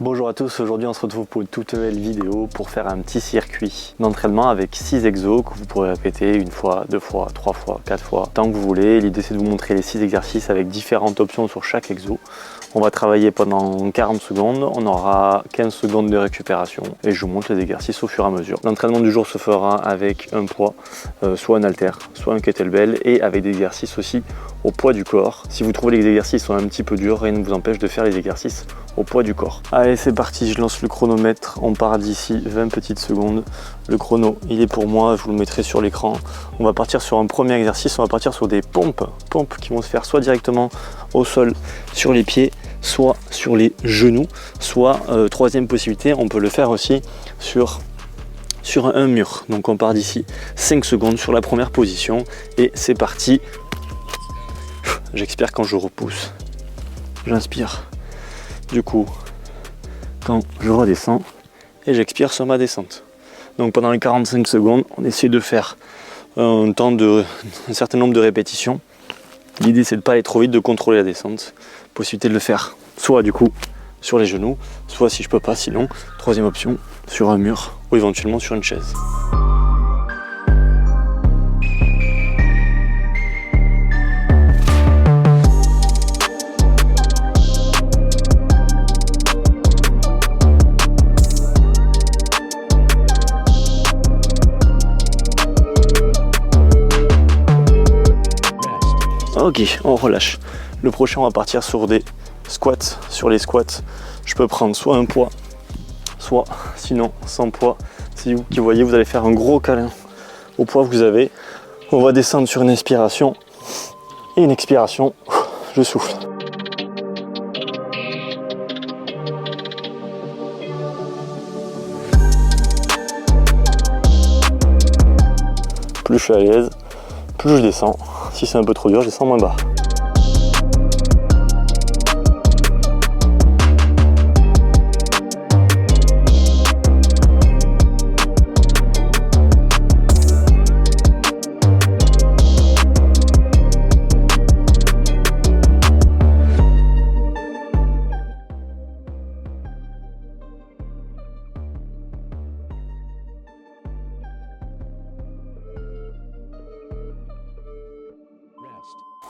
Bonjour à tous, aujourd'hui on se retrouve pour une toute nouvelle vidéo pour faire un petit circuit d'entraînement avec 6 exos que vous pourrez répéter une fois, deux fois, trois fois, quatre fois, tant que vous voulez. L'idée c'est de vous montrer les 6 exercices avec différentes options sur chaque exo. On va travailler pendant 40 secondes, on aura 15 secondes de récupération et je vous montre les exercices au fur et à mesure. L'entraînement du jour se fera avec un poids, soit un haltère, soit un kettlebell et avec des exercices aussi au poids du corps. Si vous trouvez les exercices sont un petit peu durs, rien ne vous empêche de faire les exercices au poids du corps. Allez, c'est parti, je lance le chronomètre, on part d'ici 20 petites secondes. Le chrono, il est pour moi, je vous le mettrai sur l'écran. On va partir sur un premier exercice, on va partir sur des pompes qui vont se faire soit directement au sol sur les pieds, soit sur les genoux, soit troisième possibilité, on peut le faire aussi sur un mur. Donc on part d'ici 5 secondes sur la première position et c'est parti. J'expire quand je repousse, j'inspire du coup quand je redescends et j'expire sur ma descente. Donc pendant les 45 secondes on essaie de faire un certain nombre de répétitions. L'idée c'est de ne pas aller trop vite, de contrôler la descente. Possibilité de le faire soit du coup sur les genoux, soit si je peux pas, sinon troisième option sur un mur ou éventuellement sur une chaise. Ok, on relâche. Le prochain, on va partir sur des squats. Sur les squats, je peux prendre soit un poids, soit sinon sans poids. Si vous qui voyez, vous allez faire un gros câlin au poids que vous avez. On va descendre sur une inspiration et une expiration. Je souffle. Plus je suis à l'aise, plus je descends. Si c'est un peu trop dur, je descends moins bas.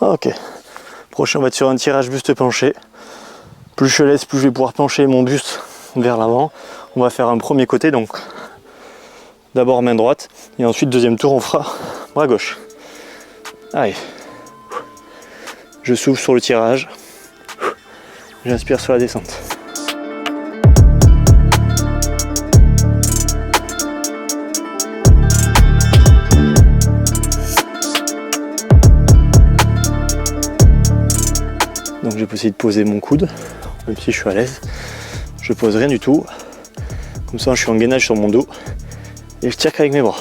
Ok, prochain on va être sur un tirage buste penché. Plus je laisse, plus je vais pouvoir pencher mon buste vers l'avant. On va faire un premier côté, donc d'abord main droite et ensuite deuxième tour on fera bras gauche. Allez, je souffle sur le tirage, j'inspire sur la descente. Donc je vais essayer de poser mon coude, même si je suis à l'aise. Je pose rien du tout. Comme ça je suis en gainage sur mon dos et je tire qu'avec mes bras.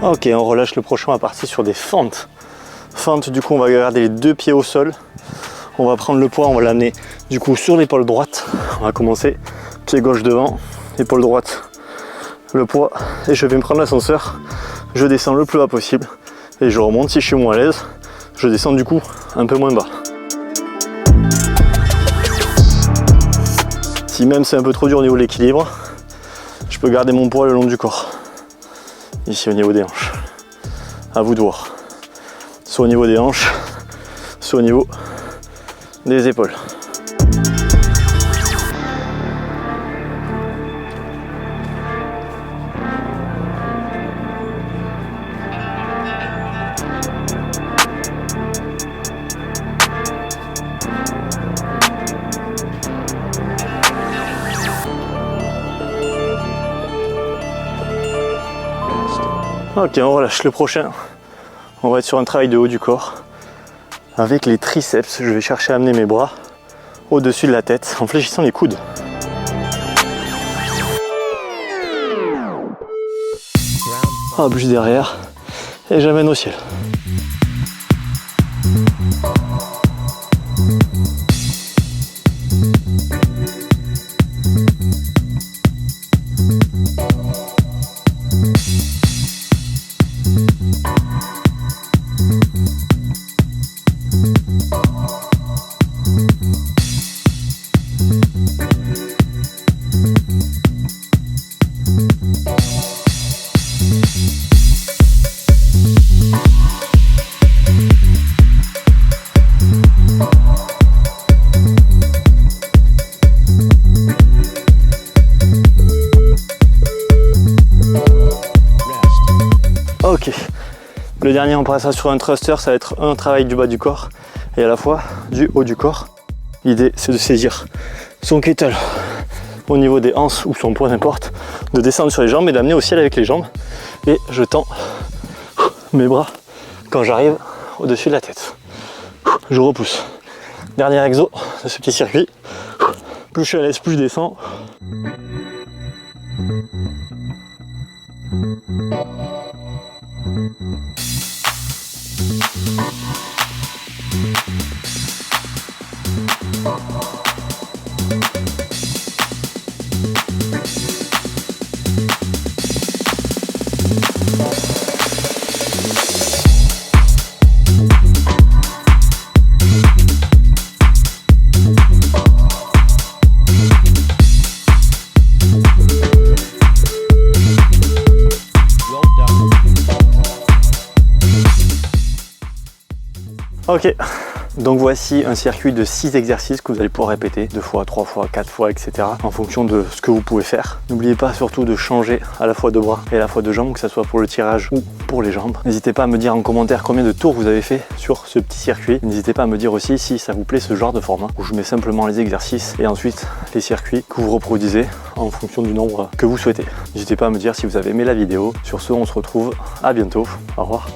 Ok, on relâche. Le prochain, on va partir sur des fentes. Fentes, du coup, on va garder les deux pieds au sol. On va prendre le poids, on va l'amener du coup sur l'épaule droite. On va commencer, pied gauche devant, épaule droite, le poids. Et je vais me prendre l'ascenseur. Je descends le plus bas possible. Et je remonte. Si je suis moins à l'aise, je descends du coup un peu moins bas. Si même c'est un peu trop dur au niveau de l'équilibre, je peux garder mon poids le long du corps. Ici au niveau des hanches, à vous de voir, soit au niveau des hanches, soit au niveau des épaules. Ok, on relâche. Le prochain, on va être sur un travail de haut du corps avec les triceps. Je vais chercher à amener mes bras au-dessus de la tête en fléchissant les coudes. Hop, juste derrière et j'amène au ciel. Le dernier, on passera sur un thruster, ça va être un travail du bas du corps et à la fois du haut du corps. L'idée, c'est de saisir son kettle au niveau des hanches ou son poids, n'importe, de descendre sur les jambes et d'amener au ciel avec les jambes. Et je tends mes bras quand j'arrive au-dessus de la tête. Je repousse. Dernier exo de ce petit circuit. Plus je suis à l'aise, plus je descends. Ok, donc voici un circuit de 6 exercices que vous allez pouvoir répéter 2 fois, 3 fois, 4 fois, etc. en fonction de ce que vous pouvez faire. N'oubliez pas surtout de changer à la fois de bras et à la fois de jambes, que ce soit pour le tirage ou pour les jambes. N'hésitez pas à me dire en commentaire combien de tours vous avez fait sur ce petit circuit. N'hésitez pas à me dire aussi si ça vous plaît ce genre de format où je mets simplement les exercices et ensuite les circuits que vous reproduisez en fonction du nombre que vous souhaitez. N'hésitez pas à me dire si vous avez aimé la vidéo. Sur ce, on se retrouve à bientôt. Au revoir.